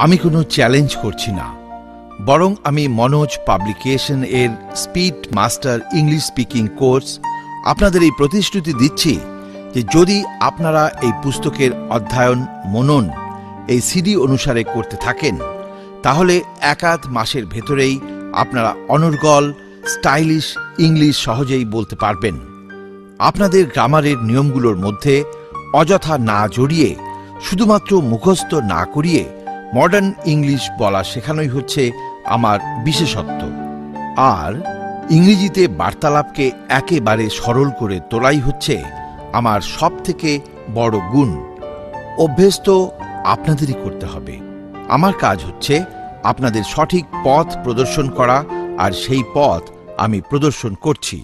আমি কোনো চ্যালেঞ্জ করছি না, বরং আমি মনোজ পাবলিকেশন এর speed master English speaking course আপনাদের এই প্রতিশ্রুতি দিচ্ছি যে যদি আপনারা এই পুস্তকের অধ্যয়ন মনন এই সিডি অনুসারে করতে থাকেন, তাহলে এক-আধ মাসের ভেতরেই আপনারা অনর্গল স্টাইলিশ ইংলিশ সহজেই বলতে পারবেন। আপনাদের গ্রামারের নিয়মগুলোর মধ্যে অযথা না জড়িয়ে, শুধুমাত্র মুখস্থ না করিয়ে মডার্ন ইংলিশ বলা শেখানোই হচ্ছে আমার বিশেষত্ব। আর ইংরেজিতে বার্তালাপকে একেবারে সরল করে তোলাই হচ্ছে আমার সবথেকে বড় গুণ। অভ্যেস তো আপনাদেরই করতে হবে। আমার কাজ হচ্ছে আপনাদের সঠিক পথ প্রদর্শন করা, আর সেই পথ আমি প্রদর্শন করছি।